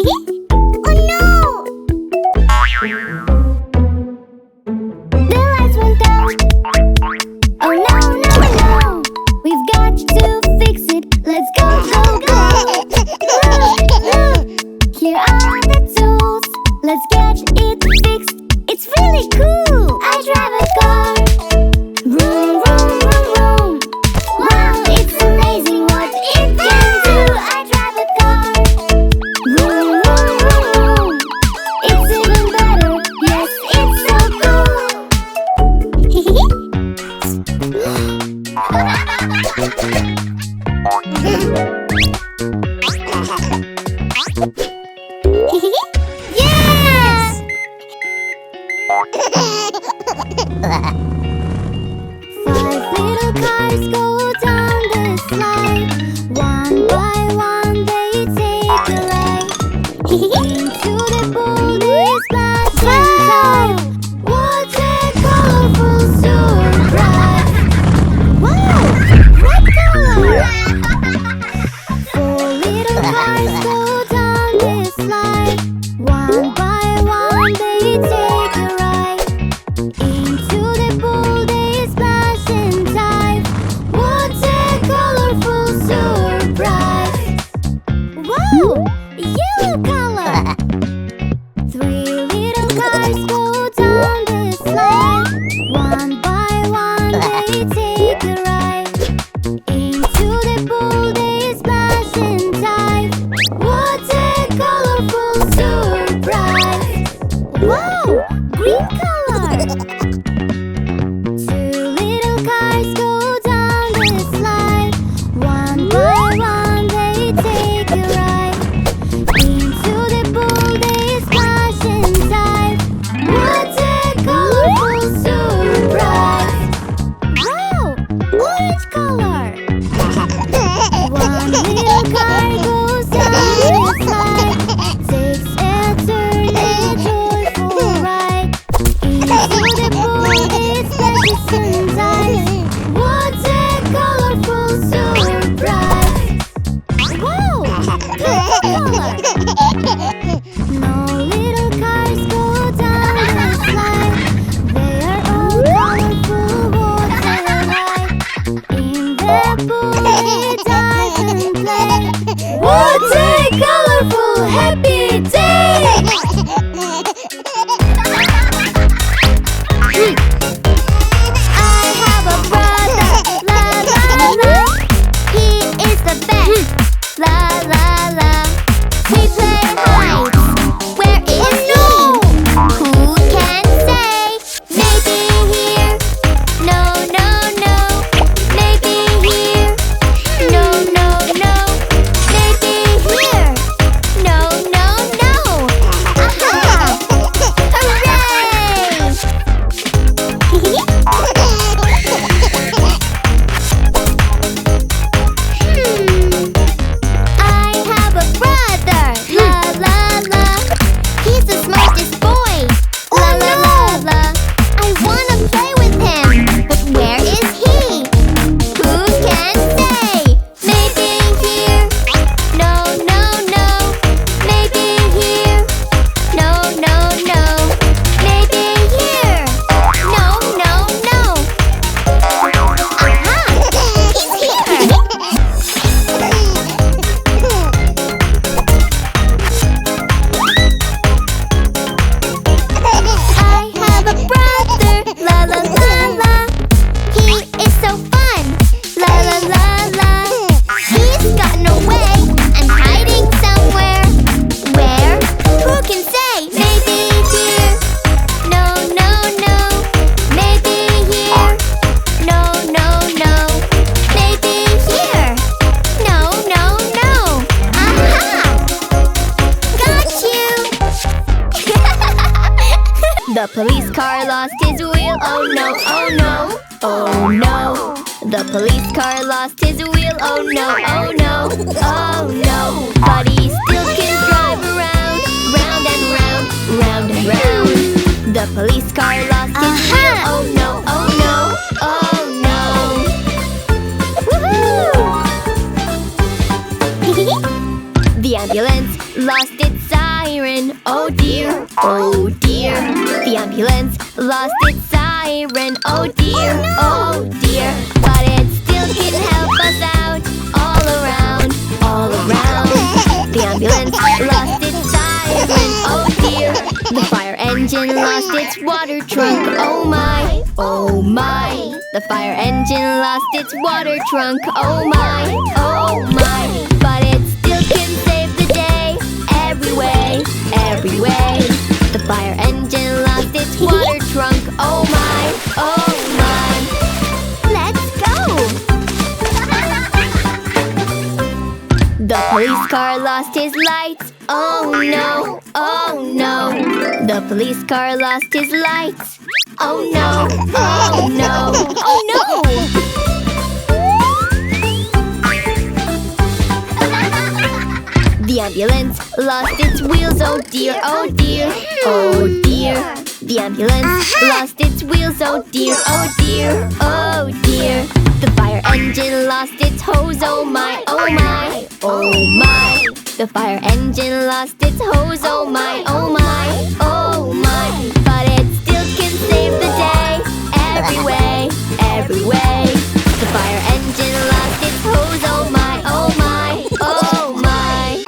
Oh no! The lights went out. Oh no, no, no! We've got to fix it. Let's go, go, go! Look, here are the tools. Let's get it fixed. It's really cool. I drive a car. Vroom, vroom, vroom, vroom. Wow, it's amazing what it can do. I drive a car. Vroom, vroom, vroom, vroom. It's even better. Yes, it's so cool. Yes! 5 little cars go down the slide. One by one they take a ride. Into the pool they splash and dive. What a colorful surprise! Wow! Red color! 4 little cars go down the slide. One by one they take a ride. Into the pool they splash and dive. What a colorful surprise! Wow! Yellow color! 3 little cars go down the slide. One by one they take a ride. Into the pool they splash and dive. What a colorful surprise! Wow! Green color! 2 little cars go down the slide. One by one they take a ride. Into the pool they splash and dive. What a colorful surprise! Wow! Orange color! 1 little car goes down the slide. Takes a turn, a joyful ride. Into the pool it splashes and dives. What a colorful surprise! Wow! Purple color! No little cars go down the slide. They are all colorful water alike. In the pool we dive and play. What a colorful happy day! I have a brother, la la la. He is the best, la la la. We play hide. Where is he? Who can say? Maybe here. No, no, no. Maybe here. No, no, no. Maybe here. No, no, no. Aha! Hooray! I have a brother, la la la. He's the smartest boy, la la la la. I wanna play with him, but where is he? Who can say? Maybe here. No, no, no. Maybe here. No, no, no. Maybe here. No, no, no. Aha! He's here! I have a brother, la la la la. He is so fun, la la la la. He's gotten away and hiding somewhere. Where? Who can say? Maybe here. No, no, no. Maybe here. No, no, no. Maybe here. No, no, no. Aha! Got you! The police car lost his wheel. Oh no, oh no, oh no. The police car lost his wheel. Oh no, oh no, oh no. But he still can drive around, round and round, round and round. The police car lost his wheel. Oh no, oh no, oh no. Woohoo! The ambulance lost its siren. Oh dear, oh dear. The ambulance lost its siren. Oh dear, oh dear. But it still can help us out. All around, all around. The ambulance lost its siren. Oh dear. The fire engine lost its water trunk. Oh my, oh my. The fire engine lost its water trunk. Oh my, oh my. But it still can save the day. Every way, every way. The fire engine lost its water trunk. Oh my, oh my. Let's go! The police car lost his lights. Oh no, oh no. The police car lost his lights. Oh no, oh no, oh no! The ambulance lost its wheels. Oh dear, oh dear, oh dear. The ambulance lost its wheels. Oh dear, oh dear, oh dear. The fire engine lost its hose. Oh my, oh my, oh my. The fire engine lost its hose. Oh my, oh my, oh my. But it still can save the day. Every way, every way. The fire engine lost its hose. Oh my, oh my, oh my.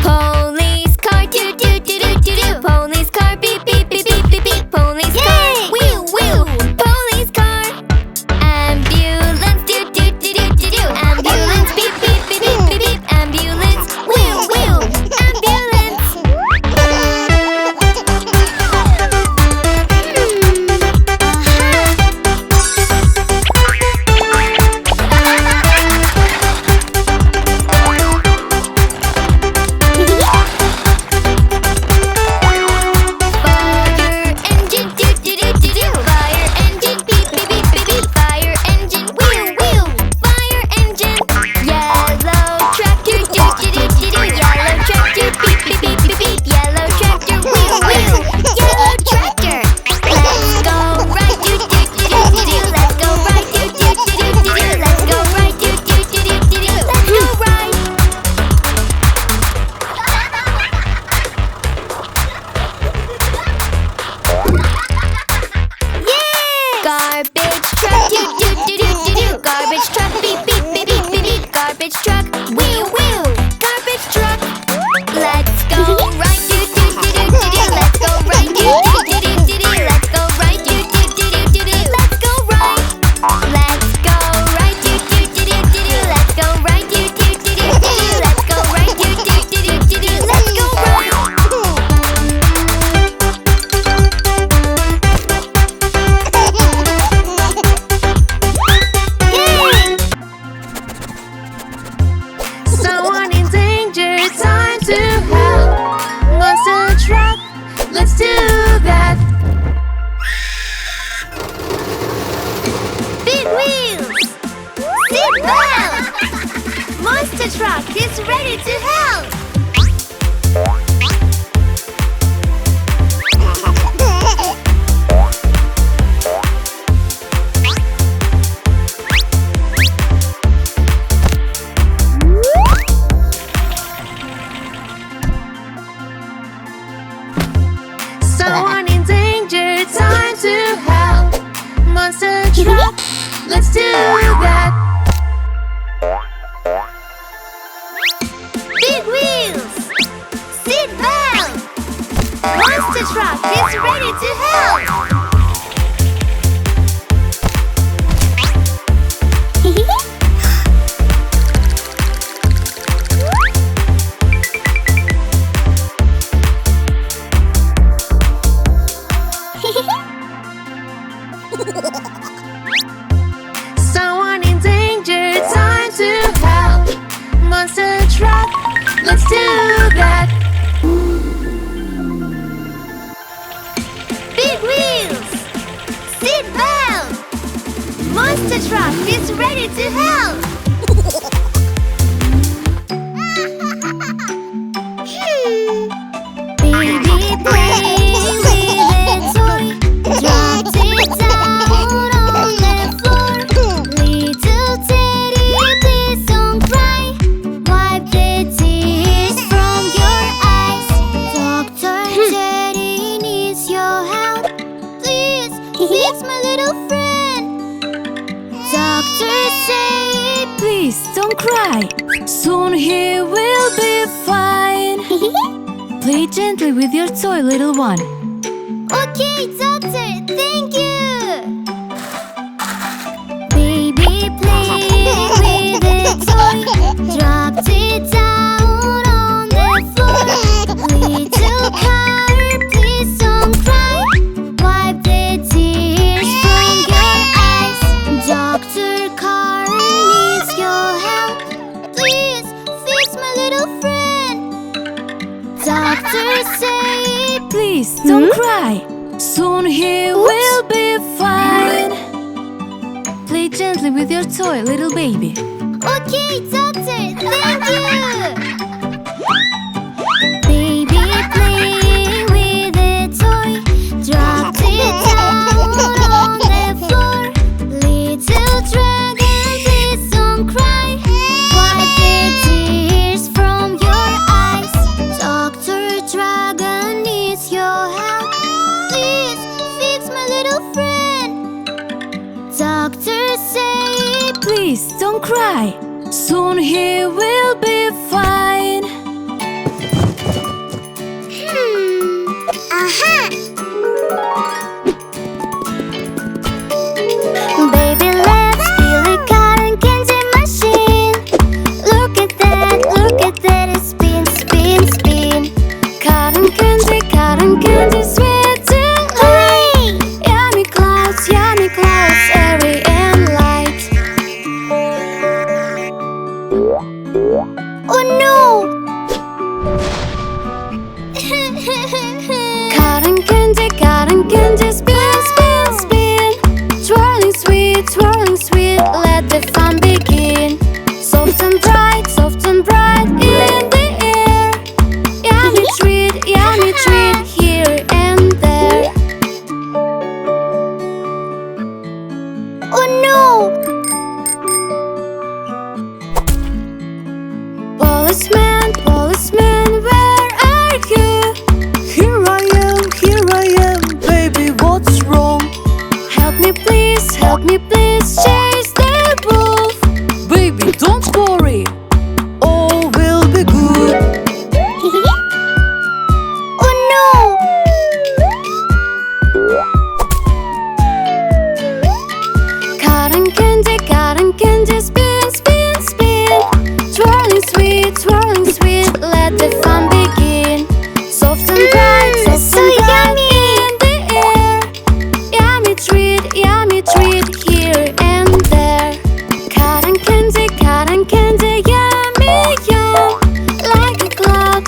Police car, do do do do do do. Police car, beep beep beep beep beep beep. Police car, wheel wheel. Police car, ambulance, do do do do do do. Ambulance, beep beep beep beep beep beep. Ambulance, wheel wheel. Ambulance. Fire engine, do do do do do. Fire engine, beep beep beep beep beep. Fire engine, wheel wheel. Fire engine, yellow tractor, do do do do do. Yellow tractor, beep beep beep beep beep. Yellow tractor, wheel wheel. Yellow tractor. Let's go right, do do do do do do. Let's go right, do do do do do do. Let's go right, do do do do do do. Let's go right. Garbage truck, do do do do do do. Garbage truck, beep beep beep beep beep beep. Garbage truck, wheel wheel. Garbage truck. Let's go right, do do do do do do. Let's go right, do do do do do do. Let's go right, do do do do do do. Let's go right. Let's go right, do do do do do do. Let's go right, do do do do do do. Let's go right, do do do do do do. Let's go right. Someone in danger, time to help. Monster truck, let's do that. Big wheels! Seat belt! Monster truck is ready to help! Someone in danger, time to help. Monster truck, let's do that. Big wheels! Seat belt! Monster truck is ready to help! Someone in danger, time to help. Monster truck, let's do that. Big wheels! Seat belt! Monster truck is ready to help! Baby playing with a toy, dropped it down on the floor. Little teddy bear so cry. Soon he will be fine. Play gently with your toy, little one. Okay, doctor, thank you. Baby playing with a toy, dropped it down on the floor. Little car, please don't cry. Wipe the tears from your eyes. Doctor Car needs your help. Please fix my little friend. Doctor say, Please don't cry. Soon he will be fine. Play gently with your toy, little baby. okay, doctor, thank you. Baby playing with a toy, dropped it down on the floor. Little dragon, please don't cry. Wipe the tears from your eyes. Doctor Dragon needs your help. Please fix my little friend. Doctor say, Please don't cry. Soon he will be fine. Aha! Baby, let's build a cotton candy machine. Look at that, it spin, spin, spin. Cotton candy, sweet delight. Hooray! Yummy clouds, airy and light. Oh no! Cotton candy, spin, spin, spin. Twirling sweet, let the fun begin. Soft and bright in the air. Yummy treat here and there. Oh no! Policeman, where are you? Here I am, baby, what's wrong? Help me please, chase the wolf. Baby, don't worry, all will be good. Oh no! Cotton candy, spin, spin, spin. Twirling sweet, let the fun begin. Soft and bright so yummy! in the air. Yummy treat here and there. Cotton candy, yummy, yum. Like a cloud